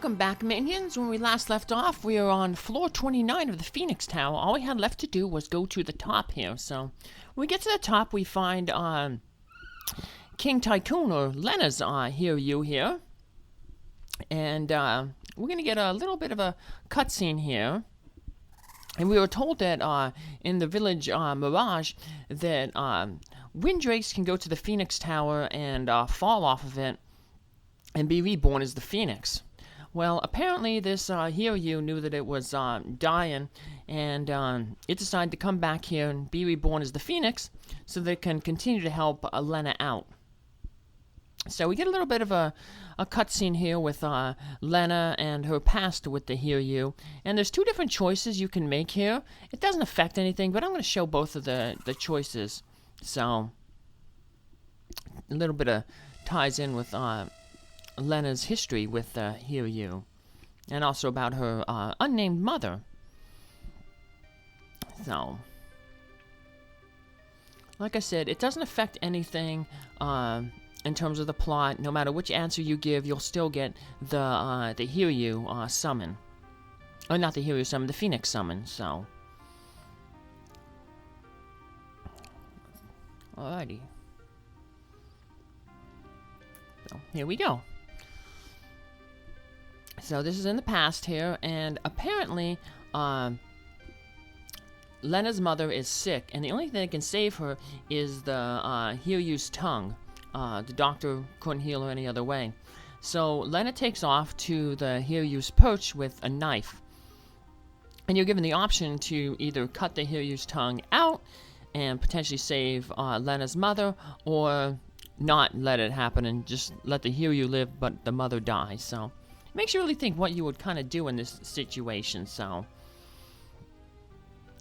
Welcome back, minions. When we last left off, we were on floor 29 of the Phoenix Tower. All we had left to do was go to the top here. So, when we get to the top, we find King Tycoon, or Lenna's here. And we're going to get a little bit of a cutscene here. And we were told that in the village Mirage that Windrakes can go to the Phoenix Tower and fall off of it and be reborn as the Phoenix. Well, apparently this Hiryu knew that it was dying, and it decided to come back here and be reborn as the Phoenix so they can continue to help Lenna out. So we get a little bit of a cutscene here with Lenna and her past with the Hiryu. And there's two different choices you can make here. It doesn't affect anything, but I'm going to show both of the choices. So, a little bit of ties in with Lenna's history with Hiryu. And also about her unnamed mother. So, like I said, it doesn't affect anything in terms of the plot. No matter which answer you give, you'll still get the Hiryu summon. Or not the Hiryu summon, the Phoenix summon, so. Alrighty. So, here we go. So, this is in the past here, and apparently, Lenna's mother is sick, and the only thing that can save her is the Hiryu's tongue. The doctor couldn't heal her any other way. So Lenna takes off to the Hiryu's perch with a knife. And you're given the option to either cut the Hiryu's tongue out and potentially save Lenna's mother, or not let it happen and just let the Hiryu live but the mother die. So it makes you really think what you would kind of do in this situation. So,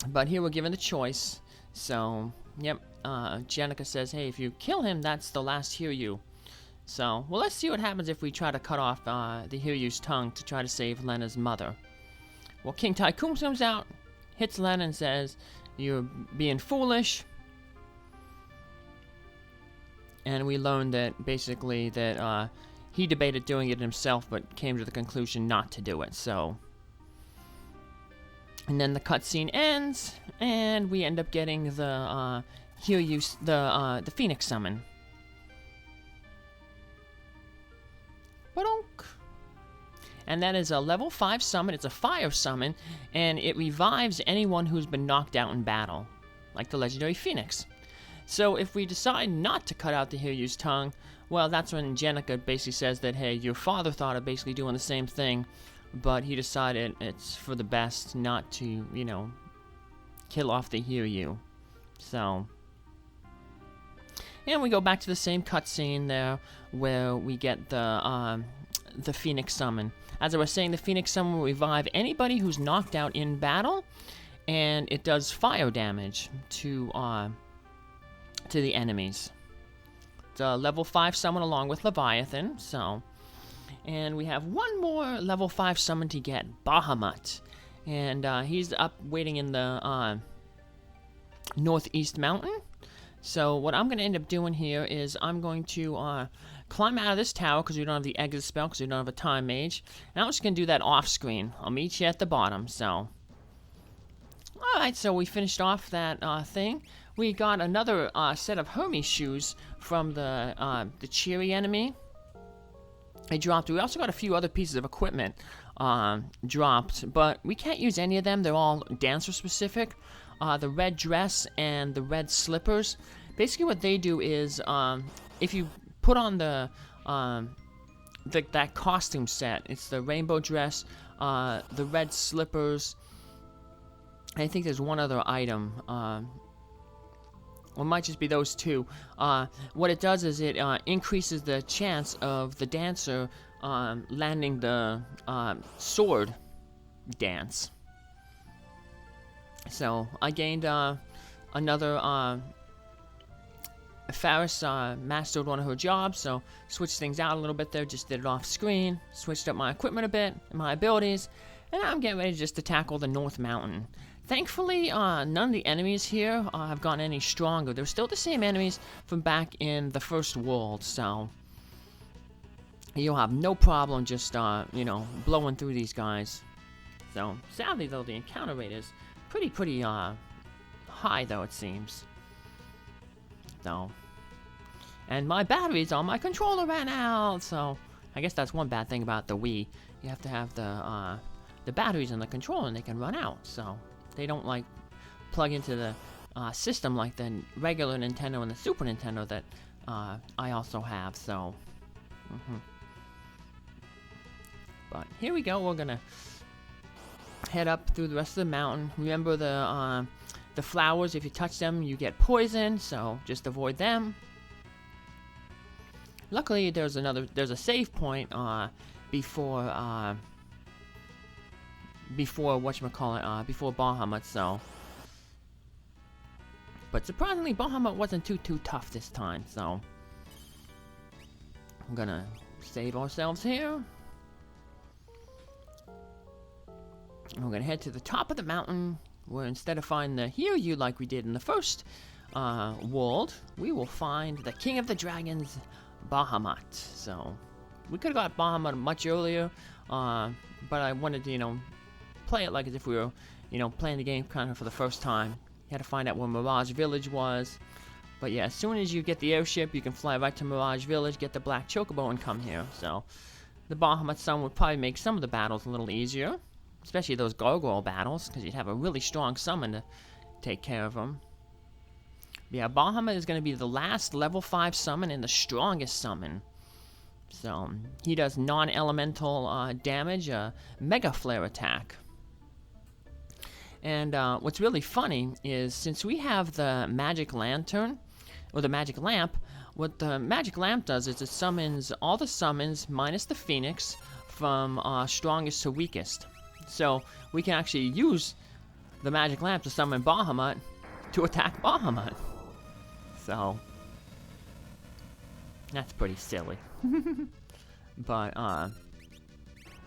but here we're given the choice. So, yep. Jenica says, hey, if you kill him, that's the last Hiryu. So, well, let's see what happens if we try to cut off the Hiryu's tongue to try to save Lenna's mother. Well, King Tycoon comes out, hits Lenna and says, you're being foolish. And we learn that, basically, that he debated doing it himself, but came to the conclusion not to do it, so. And then the cutscene ends, and we end up getting the Hiryu, the Phoenix summon. Ba-donk. And that is a level 5 summon. It's a fire summon, and it revives anyone who's been knocked out in battle, like the legendary Phoenix. So if we decide not to cut out the Hiryu's tongue, well, that's when Jenica basically says that, hey, your father thought of basically doing the same thing, but he decided it's for the best not to, you know, kill off the Hiryu. So, and we go back to the same cutscene there, where we get the Phoenix summon. As I was saying, the Phoenix summon will revive anybody who's knocked out in battle, and it does fire damage to the enemies. It's a level 5 summon along with Leviathan, so. And we have one more level 5 summon to get, Bahamut. And he's up waiting in the northeast mountain. So what I'm going to end up doing here is I'm going to climb out of this tower because we don't have the exit spell, because we don't have a time mage. And I'm just going to do that off screen. I'll meet you at the bottom, so. Alright, so we finished off that thing. We got another set of Hermes shoes from the cheery enemy. They dropped. We also got a few other pieces of equipment dropped, but we can't use any of them. They're all dancer specific. The red dress and the red slippers. Basically, what they do is, if you put on that costume set, it's the rainbow dress, the red slippers. I think there's one other item. Well, it might just be those two. What it does is it increases the chance of the dancer landing the sword dance. So, I gained another Faris mastered one of her jobs, so switched things out a little bit there, just did it off screen, switched up my equipment a bit, my abilities, and I'm getting ready just to tackle the North Mountain. Thankfully, none of the enemies here have gotten any stronger. They're still the same enemies from back in the First World, so you'll have no problem just, you know, blowing through these guys. So, sadly, though, the encounter rate is pretty, high, though, it seems. So, and my batteries on my controller ran out, so I guess that's one bad thing about the Wii. You have to have the batteries in the controller and they can run out, so they don't, like, plug into the system like the regular Nintendo and the Super Nintendo that I also have, so... But here we go, we're gonna head up through the rest of the mountain. Remember the flowers, if you touch them, you get poisoned, so just avoid them. Luckily, there's a save point before before Bahamut, so. But surprisingly, Bahamut wasn't too tough this time, so. I'm gonna save ourselves here. And we're gonna head to the top of the mountain, where instead of finding the Hiryu like we did in the first world, we will find the King of the Dragons, Bahamut. So, we could have got Bahamut much earlier, but I wanted to, you know, play it like as if we were, you know, playing the game kind of for the first time. You had to find out where Mirage Village was. But yeah, as soon as you get the airship, you can fly right to Mirage Village, get the Black Chocobo, and come here. So, the Bahamut Sun would probably make some of the battles a little easier. Especially those gargoyle battles, because you'd have a really strong summon to take care of them. Yeah, Bahamut is going to be the last level 5 summon and the strongest summon. So, he does non-elemental damage, Mega Flare attack. And what's really funny is, since we have the Magic Lantern, or the Magic Lamp, what the Magic Lamp does is it summons all the summons, minus the Phoenix, from strongest to weakest. So, we can actually use the Magic Lamp to summon Bahamut to attack Bahamut. So, that's pretty silly. But,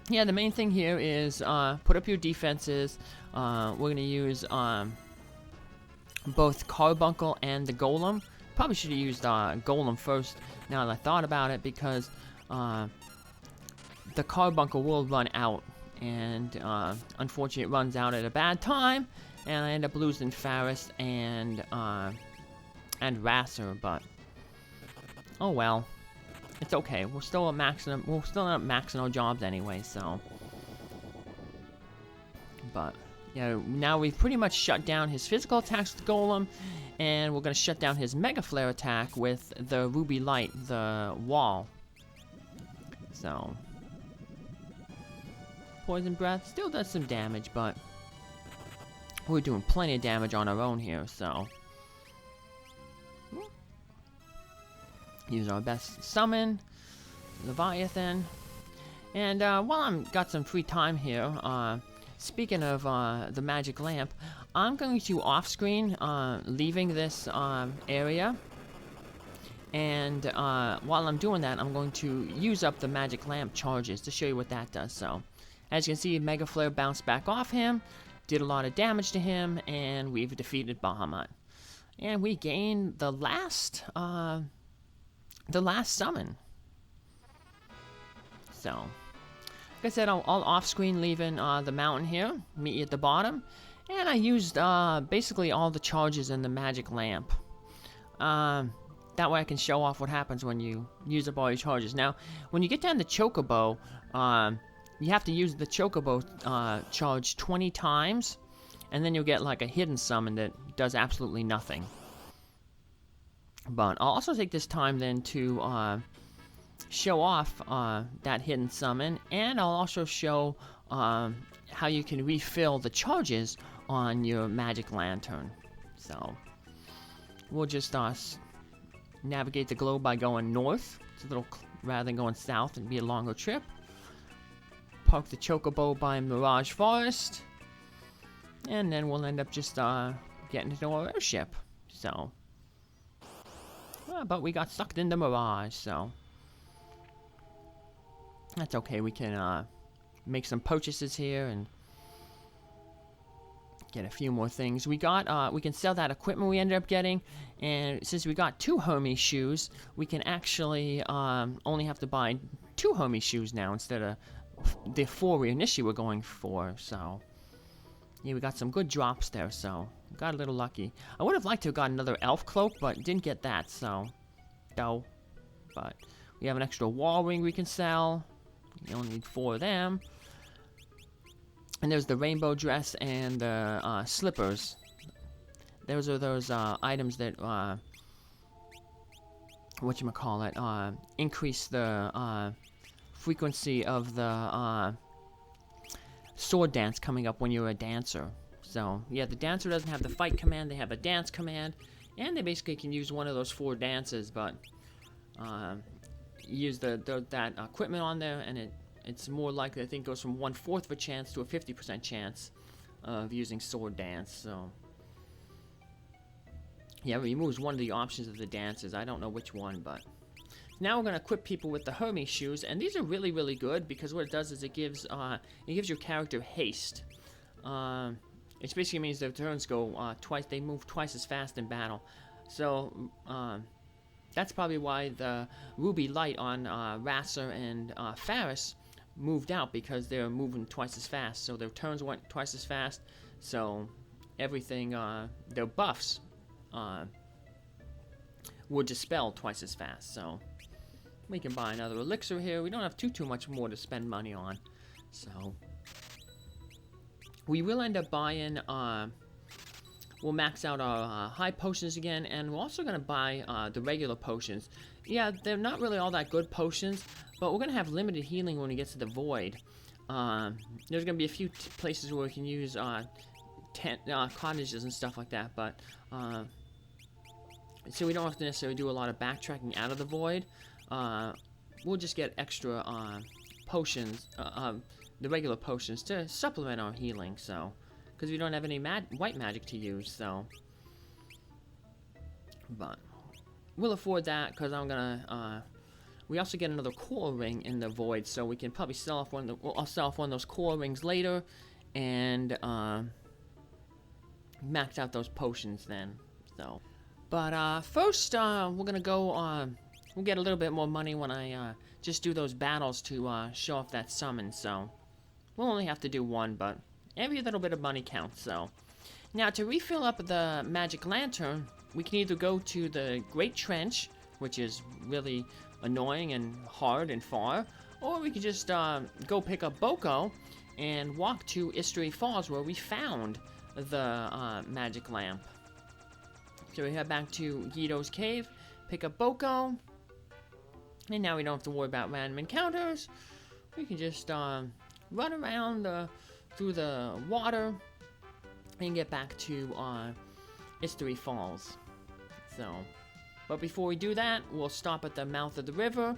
yeah, the main thing here is put up your defenses. We're going to use both Carbuncle and the Golem. Probably should have used Golem first, now that I thought about it, because the Carbuncle will run out. And unfortunately, it runs out at a bad time, and I end up losing Faris and RASAR. But oh well, it's okay. We're still at maximum. We're still not maxing our jobs anyway. So, but yeah, now we've pretty much shut down his physical attacks with Golem, and we're gonna shut down his Mega Flare attack with the Ruby Light, the wall. So. Poison Breath still does some damage, but we're doing plenty of damage on our own here, so. Use our best summon, Leviathan. And while I'm got some free time here, speaking of the Magic Lamp, I'm going to off-screen leaving this area. And while I'm doing that, I'm going to use up the Magic Lamp charges to show you what that does, so. As you can see, Mega Flare bounced back off him, did a lot of damage to him, and we've defeated Bahamut. And we gained the last summon. So, like I said, I'll off-screen leaving the mountain here, meet you at the bottom, and I used basically all the charges in the Magic Lamp. That way I can show off what happens when you use up all your charges. Now, when you get down to Chocobo, you have to use the Chocobo charge 20 times, and then you'll get like a hidden summon that does absolutely nothing. But I'll also take this time then to show off that hidden summon, and I'll also show how you can refill the charges on your Magic Lantern. So, we'll just navigate the globe by going north. It's a little, rather than going south and be a longer trip. Park the Chocobo by Mirage Forest, and then we'll end up just getting into our airship. So, but we got sucked into Mirage, so that's okay. We can make some purchases here and get a few more things. We can sell that equipment we ended up getting, and since we got 2 Hermes shoes, we can actually only have to buy 2 Hermes shoes now instead of the 4 we initially were going for. So yeah, we got some good drops there, so got a little lucky. I would have liked to have got another elf cloak, but didn't get that, so no. But we have an extra wall ring we can sell. You only need 4 of them. And there's the rainbow dress and the slippers. Those are those items that whatchamacallit, increase the frequency of the sword dance coming up when you're a dancer. So yeah, the dancer doesn't have the fight command, they have a dance command, and they basically can use one of those 4 dances, but use that equipment on there, and it's more likely, I think, goes from 1/4 of a chance to a 50% chance of using sword dance. So yeah, it removes one of the options of the dances. I don't know which one, but now we're going to equip people with the Hermes shoes, and these are really, really good because what it does is it gives your character haste. It basically means their turns go twice. They move twice as fast in battle. So that's probably why the Ruby Light on RASAR and Faris moved out, because they're moving twice as fast. So their turns went twice as fast. So everything, their buffs were dispelled twice as fast. So we can buy another elixir here. We don't have too much more to spend money on. So we will end up buying, we'll max out our high potions again, and we're also going to buy the regular potions. Yeah, they're not really all that good potions, but we're going to have limited healing when we get to the void. There's going to be a few places where we can use cottages and stuff like that, but so we don't have to necessarily do a lot of backtracking out of the void. We'll just get extra potions, the regular potions, to supplement our healing, so because we don't have any white magic to use, so but we'll afford that, because I'm gonna we also get another core ring in the void, so we can probably sell off I'll sell off one of those core rings later, and max out those potions then. So but first we're gonna go we'll get a little bit more money when I just do those battles to show off that summon. So we'll only have to do one, but every little bit of money counts. So now, to refill up the magic lantern, we can either go to the Great Trench, which is really annoying and hard and far, or we could just go pick up Boko and walk to Istery Falls, where we found the magic lamp. So we head back to Guido's cave, pick up Boko, and now we don't have to worry about random encounters. We can just run around through the water and get back to Istery Falls. So, but before we do that, we'll stop at the mouth of the river.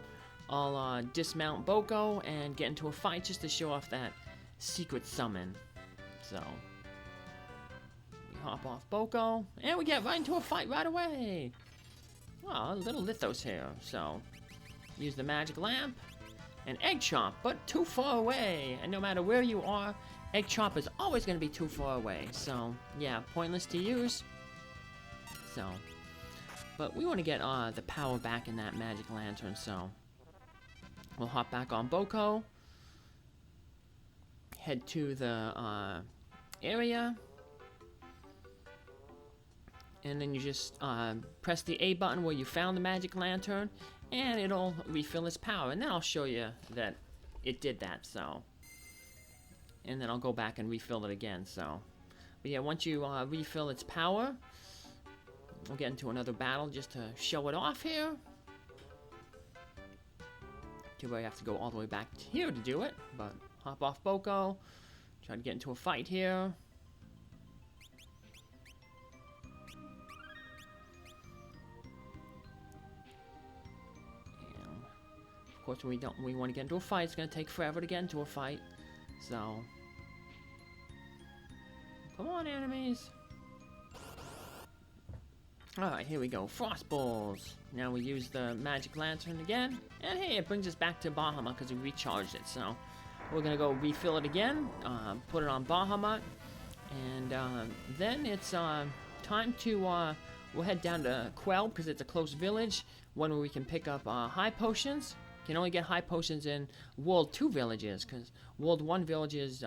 I'll dismount Boko and get into a fight just to show off that secret summon. So we hop off Boko and we get right into a fight right away. Oh, a little Lithos here. So use the magic lamp and Egg Chomp, but too far away. And no matter where you are, Egg Chomp is always going to be too far away. So yeah, pointless to use. So, but we want to get the power back in that magic lantern. So we'll hop back on Boko, head to the area, and then you just press the A button where you found the magic lantern, and it'll refill its power. And then I'll show you that it did that. So, and then I'll go back and refill it again. So, but yeah, once you refill its power, we'll get into another battle just to show it off here. Too bad I have to go all the way back here to do it, but hop off Boko, try to get into a fight here. And of course, when we want to get into a fight, it's going to take forever to get into a fight. So, come on, enemies. Alright, here we go. Frost Balls. Now we use the magic lantern again. And hey, it brings us back to Bahamut because we recharged it. So we're going to go refill it again. Put it on Bahamut. And then it's time to... we'll head down to Quell because it's a close village. One where we can pick up high potions. can only get high potions in World 2 villages, because World 1 villages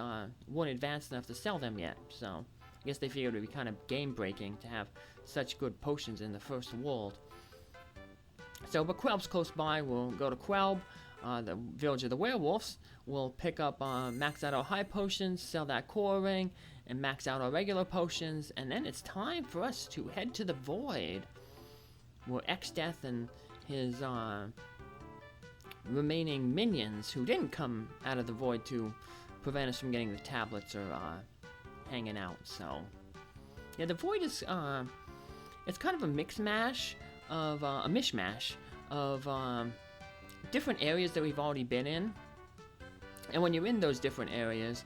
weren't advanced enough to sell them yet. So I guess they figured it would be kind of game-breaking to have such good potions in the first world. So, but Quelb's close by. We'll go to Quelb, the village of the werewolves. We'll pick up, max out our high potions, sell that core ring, and max out our regular potions. And then it's time for us to head to the Void, where X-Death and his remaining minions, who didn't come out of the Void to prevent us from getting the tablets, are hanging out. So, yeah, the Void is, it's kind of a mix-mash of, a mishmash of, different areas that we've already been in. And when you're in those different areas,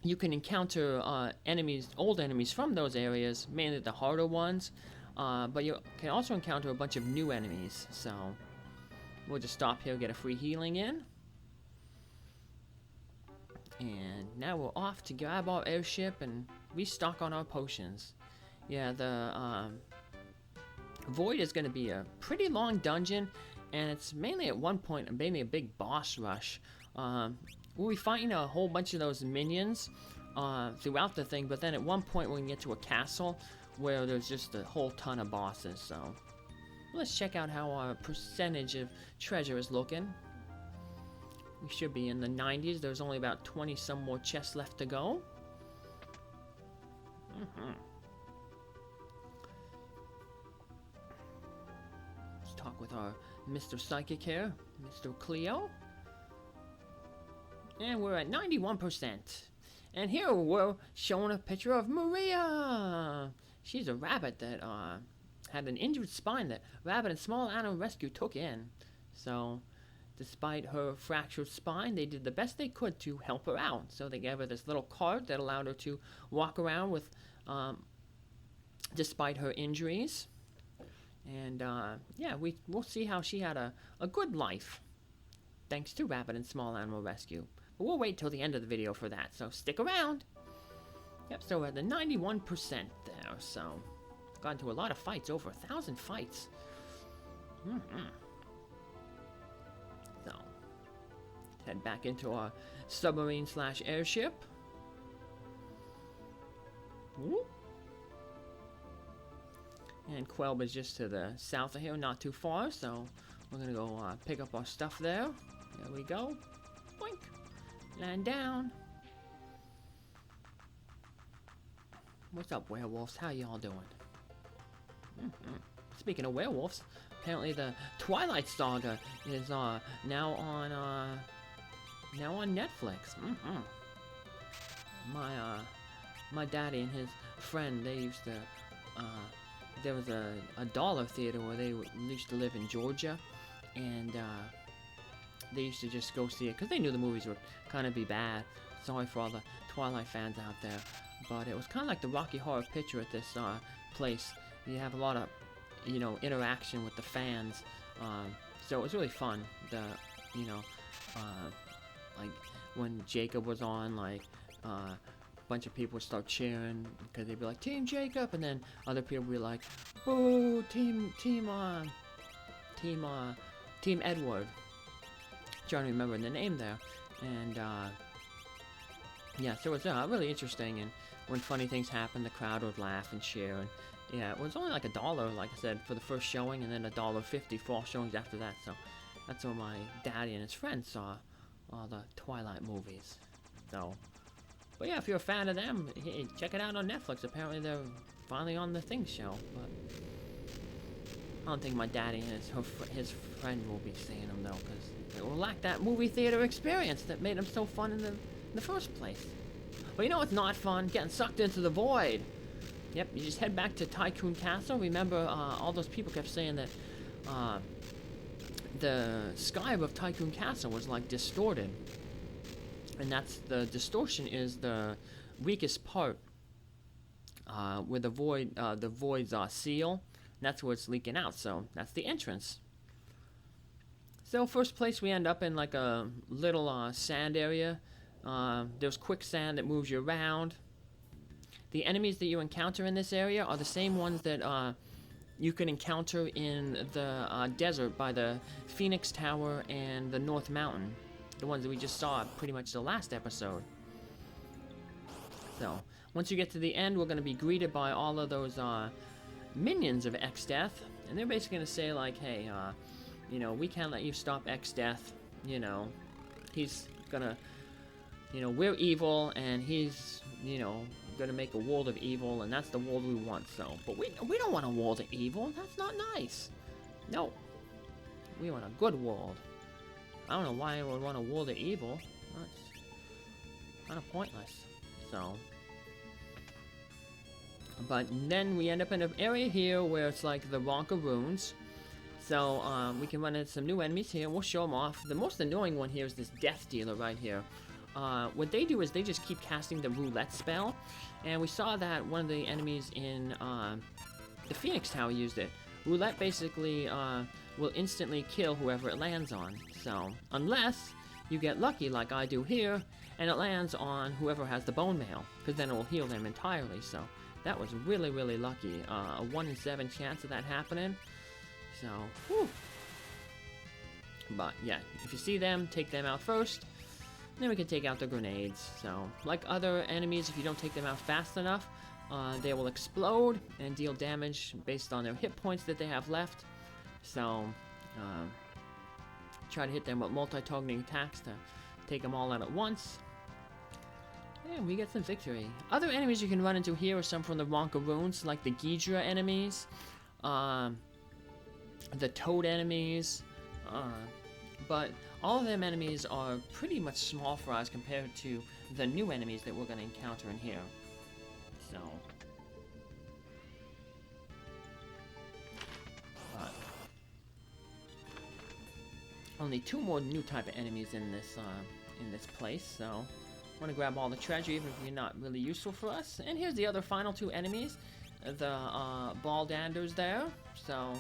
you can encounter enemies, old enemies from those areas, mainly the harder ones. But you can also encounter a bunch of new enemies. So we'll just stop here, get a free healing in. And now we're off to grab our airship and restock on our potions. Yeah, the Void is going to be a pretty long dungeon, and it's mainly at one point mainly a big boss rush. We'll be fighting a whole bunch of those minions throughout the thing, but then at one point we can get to a castle where there's just a whole ton of bosses. So let's check out how our percentage of treasure is looking. We should be in the 90s. There's only about 20 some more chests left to go. Let's talk with our Mr. Psychic here, Mr. Cleo. And we're at 91%. And here we're showing a picture of Maria. She's a rabbit that had an injured spine that Rabbit and Small Animal Rescue took in. So, despite her fractured spine, they did the best they could to help her out. So they gave her this little cart that allowed her to walk around with, despite her injuries. And yeah, we'll see how she had a good life, thanks to Rabbit and Small Animal Rescue. But we'll wait till the end of the video for that, so stick around. Yep, so we're at the 91% there, so got into a lot of fights, over 1,000 fights. So, head back into our submarine slash airship. Whoop. And Quelb is just to the south of here, not too far, so we're gonna go pick up our stuff there. There we go. Boink. Land down. What's up, werewolves? How y'all doing? Speaking of werewolves, apparently the Twilight Saga is now on Netflix. My daddy and his friend, they used to there was a dollar theater where they used to live in Georgia, and they used to just go see it because they knew the movies would kind of be bad. Sorry for all the Twilight fans out there, but it was kind of like the Rocky Horror Picture at this place. You have a lot of, you know, interaction with the fans, so it was really fun. The, you know, like when Jacob was on, like bunch of people would start cheering because they'd be like, Team Jacob, and then other people would be like, boo, Team Edward. Trying to remember the name there. And yeah, so it was really interesting, and when funny things happened, the crowd would laugh and cheer. And yeah, it was only like $1, like I said, for the first showing, and then $1.50 for all showings after that. So that's where my daddy and his friends saw all the Twilight movies. So, but yeah, if you're a fan of them, hey, check it out on Netflix. Apparently they're finally on the Thing show, but I don't think my daddy and his friend will be seeing them though, because it will lack that movie theater experience that made them so fun in the first place. But you know what's not fun? Getting sucked into the void. Yep, you just head back to Tycoon Castle. Remember, all those people kept saying that the sky above Tycoon Castle was like distorted. And that's the distortion is the weakest part where the void's seal. That's where it's leaking out. So that's the entrance. So first place we end up in like a little sand area. There's quicksand that moves you around. The enemies that you encounter in this area are the same ones that you can encounter in the desert by the Phoenix Tower and the North Mountain. The ones that we just saw pretty much the last episode. So, once you get to the end, we're going to be greeted by all of those minions of X-Death. And they're basically going to say, like, hey, you know, we can't let you stop X-Death. You know, he's going to, you know, we're evil, and he's, you know, going to make a world of evil, and that's the world we want. So, but we don't want a world of evil. That's not nice. No. We want a good world. I don't know why I would want a world of evil. That's kind of pointless. So, but then we end up in an area here where it's like the Ronka Runes. So, we can run into some new enemies here. We'll show them off. The most annoying one here is this Death Dealer right here. What they do is they just keep casting the roulette spell. And we saw that one of the enemies in the Phoenix Tower used it. Roulette basically will instantly kill whoever it lands on. So, unless you get lucky like I do here, and it lands on whoever has the bone mail, because then it will heal them entirely. So, that was really, really lucky. A 1 in 7 chance of that happening. So, whew. But, yeah, if you see them, take them out first. Then we can take out the grenades. So, like other enemies, if you don't take them out fast enough, they will explode and deal damage based on their hit points that they have left. So, try to hit them with multi-targeting attacks to take them all out at once. And we get some victory. Other enemies you can run into here are some from the Ronka Runes, like the Ghidra enemies, the Toad enemies, but all of them enemies are pretty much small for us compared to the new enemies that we're going to encounter in here. So, but only 2 more new type of enemies in this place. So, I want to grab all the treasure, even if you're not really useful for us. And here's the other final 2 enemies, the Baldanders there. So,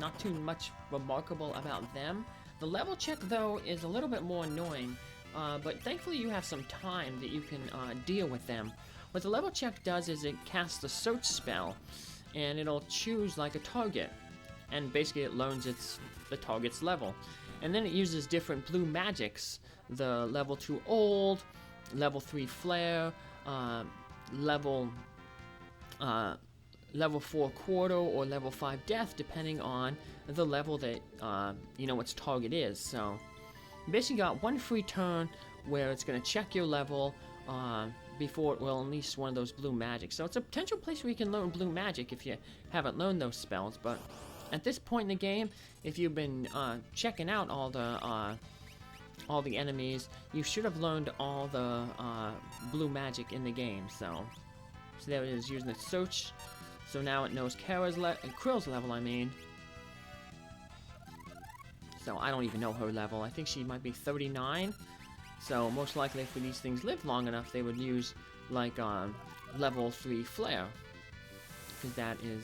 not too much remarkable about them. The level check, though, is a little bit more annoying, but thankfully you have some time that you can deal with them. What the level check does is it casts a search spell, and it'll choose like a target, and basically it learns the target's level. And then it uses different blue magics, the level 2 old, level 3 flare, level 4 quarter, or level 5 death, depending on the level that, you know, its target is. So, you basically got 1 free turn where it's going to check your level before it will unleash one of those blue magics. So, it's a potential place where you can learn blue magic if you haven't learned those spells. But at this point in the game, if you've been checking out all the enemies, you should have learned all the blue magic in the game. So there it is, using the search. So now it knows Krile's level, I mean. So I don't even know her level. I think she might be 39. So most likely if these things lived long enough, they would use like level 3 flare. Because that is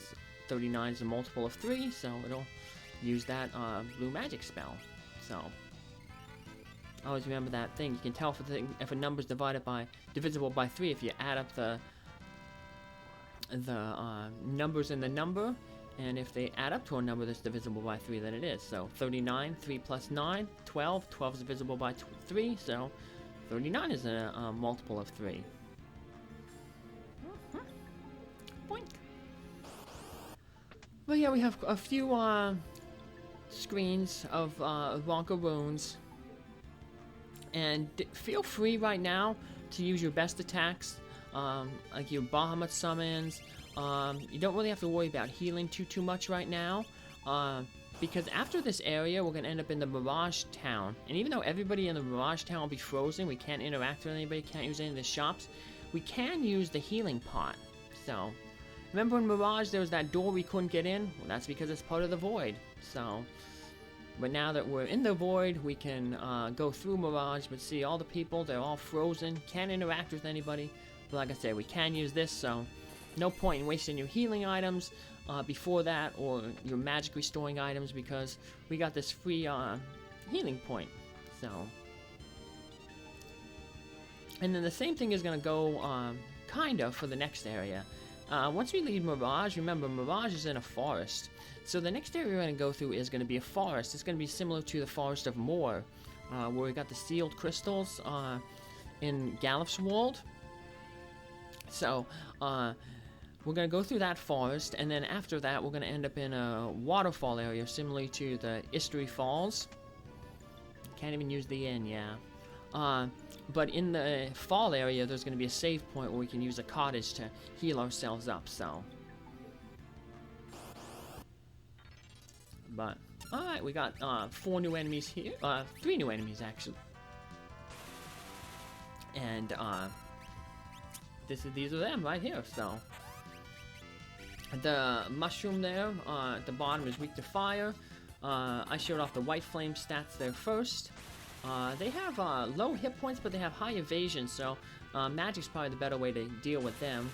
39 is a multiple of 3, so it'll use that blue magic spell. So always remember that thing. You can tell if a number is divisible by 3 if you add up the numbers in the number, and if they add up to a number that's divisible by 3, then it is. So 39, 3 plus 9, 12. 12 is divisible by 3, so 39 is a multiple of 3. Boink. But yeah, we have a few screens of Ronka Runes, and feel free right now to use your best attacks, like your Bahamut summons. You don't really have to worry about healing too much right now, because after this area, we're going to end up in the Mirage Town. And even though everybody in the Mirage Town will be frozen, we can't interact with anybody, can't use any of the shops, we can use the healing pot. So, remember in Mirage there was that door we couldn't get in? Well, that's because it's part of the Void. So, but now that we're in the Void, we can go through Mirage, but see all the people, they're all frozen, can't interact with anybody. But like I said, we can use this, so no point in wasting your healing items before that, or your magic restoring items, because we got this free healing point. So, and then the same thing is going to go kind of for the next area. once we leave Mirage, remember Mirage is in a forest. So the next area we're going to go through is going to be a forest. It's going to be similar to the Forest of Moor, where we got the sealed crystals in Galifswald. So we're going to go through that forest, and then after that we're going to end up in a waterfall area similar to the Istery Falls. Can't even use the inn, yeah. But in the fall area, there's going to be a save point where we can use a cottage to heal ourselves up, so. But, alright, we got 4 new enemies here. 3 new enemies, actually. And, these are them right here, so. The mushroom there at the bottom is weak to fire. I showed off the white flame stats there first. They have low hit points, but they have high evasion, so magic's probably the better way to deal with them.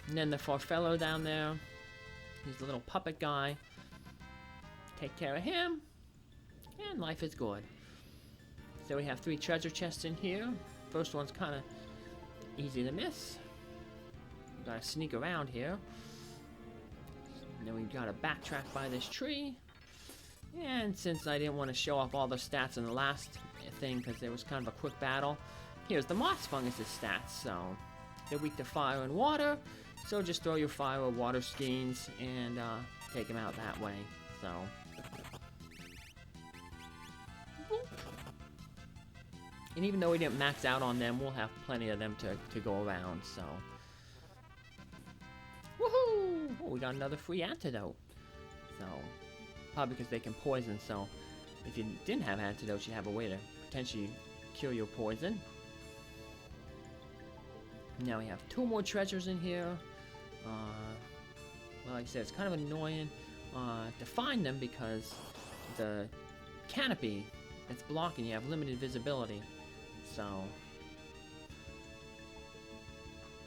And then the Farfellow down there, he's the little puppet guy. Take care of him, and life is good. So we have 3 treasure chests in here. First one's kind of easy to miss. We gotta sneak around here. And then we gotta backtrack by this tree. And since I didn't want to show off all the stats in the last thing because there was kind of a quick battle, here's the moss fungus' stats. So they're weak to fire and water, so just throw your fire or water skeins and take them out that way. So and even though we didn't max out on them, we'll have plenty of them to go around. So woohoo! Oh, we got another free antidote. So probably because they can poison, so if you didn't have antidotes, you'd have a way to potentially cure your poison. Now we have 2 more treasures in here. Well, like I said, it's kind of annoying to find them because the canopy that's blocking you have limited visibility. So,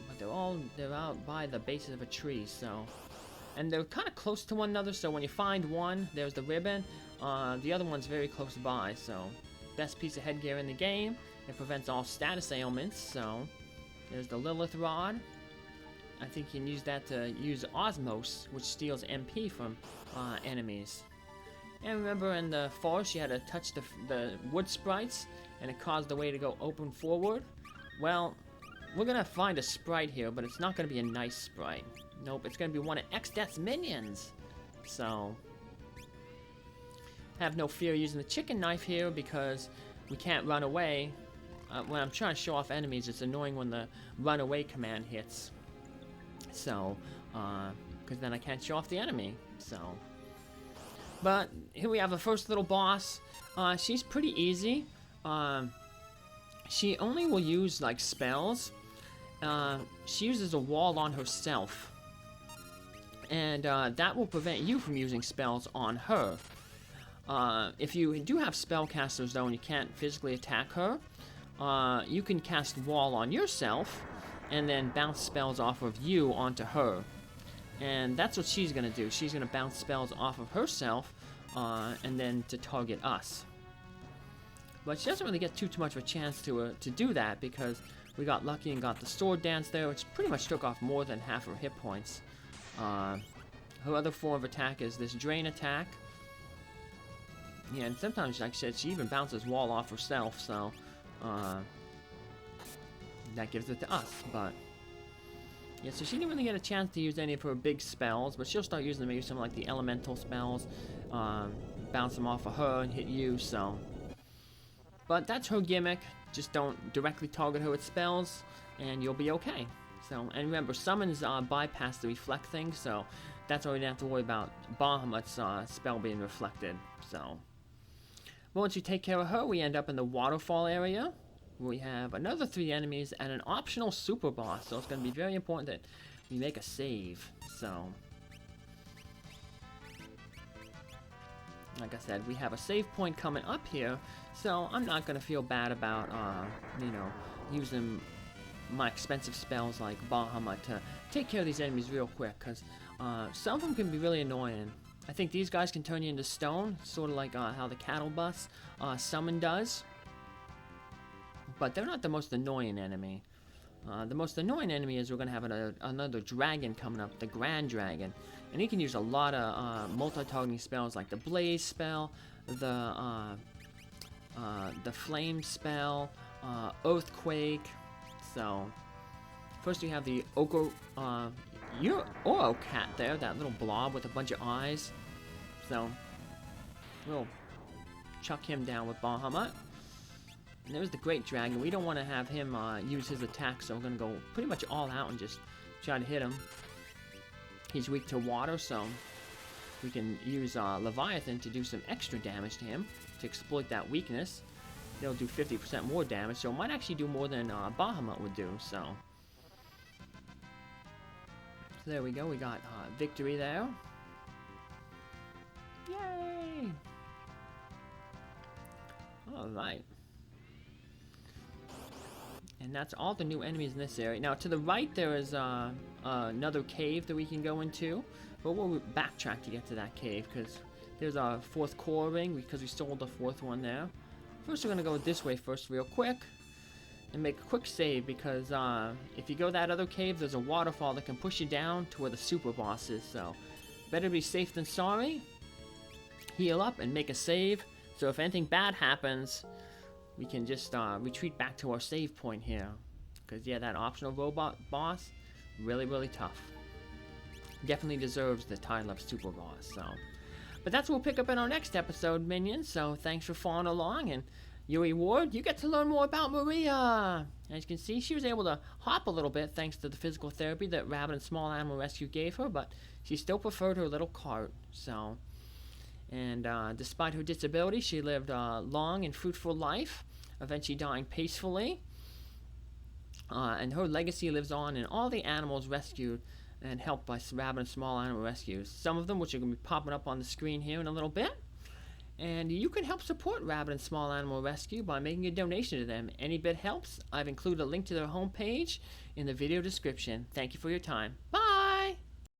but they're out by the bases of a tree, so. And they're kind of close to one another, so when you find one, there's the ribbon. The other one's very close by, so. Best piece of headgear in the game. It prevents all status ailments, so. There's the Lilith Rod. I think you can use that to use Osmos, which steals MP from enemies. And remember in the forest, you had to touch the wood sprites, and it caused the way to go open forward. Well, we're gonna find a sprite here, but it's not gonna be a nice sprite. Nope, it's gonna be one of X-Death's minions. So, have no fear using the chicken knife here because we can't run away. When I'm trying to show off enemies, it's annoying when the run away command hits. So, because then I can't show off the enemy. So, but here we have the first little boss. She's pretty easy. She only will use like spells. She uses a wall on herself. And that will prevent you from using spells on her. If you do have spellcasters though and you can't physically attack her, you can cast wall on yourself and then bounce spells off of you onto her. And that's what she's gonna do. She's gonna bounce spells off of herself and then to target us. But she doesn't really get too much of a chance to do that because we got lucky and got the sword dance there, which pretty much took off more than half her hit points. Her other form of attack is this drain attack. Yeah, and sometimes, like I said, she even bounces wall off herself, so that gives it to us. But yeah, so she didn't really get a chance to use any of her big spells, but she'll start using them, maybe some like the elemental spells, bounce them off of her and hit you. So, but that's her gimmick. Just don't directly target her with spells, and you'll be okay. So, and remember, summons bypass the reflect thing, so that's why we didn't have to worry about Bahamut's spell being reflected. So, once you take care of her, we end up in the waterfall area. We have another 3 enemies and an optional super boss, so it's going to be very important that we make a save. So, like I said, we have a save point coming up here, so I'm not going to feel bad about, you know, using my expensive spells like Bahamut to take care of these enemies real quick, because some of them can be really annoying. I think these guys can turn you into stone, sort of like how the cattle bus summon does. But they're not the most annoying enemy. The most annoying enemy is we're going to have another dragon coming up, the Grand Dragon. And he can use a lot of multi-targeting spells like the Blaze spell, the Flame spell, Earthquake. So, first we have the Oro cat there, that little blob with a bunch of eyes. So, we'll chuck him down with Bahamut. And there's the Great Dragon. We don't want to have him use his attack, so we're going to go pretty much all out and just try to hit him. He's weak to water, so we can use Leviathan to do some extra damage to him to exploit that weakness. They'll do 50% more damage, so it might actually do more than Bahamut would do, so there we go. We got victory there. Yay! Alright. And that's all the new enemies in this area. Now, to the right, there is another cave that we can go into. But we'll backtrack to get to that cave, because there's our 4th core ring, because we stole the 4th one there. First, we're going to go this way first real quick. And make a quick save, because if you go that other cave, there's a waterfall that can push you down to where the super boss is. So, better be safe than sorry. Heal up and make a save. So if anything bad happens, we can just retreat back to our save point here. Because, yeah, that optional robot boss, really, really tough. Definitely deserves the title of Super Boss, so. But that's what we'll pick up in our next episode, minions. So thanks for following along, and your reward, you get to learn more about Maria. As you can see, she was able to hop a little bit thanks to the physical therapy that Rabbit and Small Animal Rescue gave her, but she still preferred her little cart, so. And despite her disability, she lived a long and fruitful life, eventually dying peacefully. And her legacy lives on in all the animals rescued and helped by Rabbit and Small Animal Rescues. Some of them, which are going to be popping up on the screen here in a little bit. And you can help support Rabbit and Small Animal Rescue by making a donation to them. Any bit helps. I've included a link to their homepage in the video description. Thank you for your time. Bye!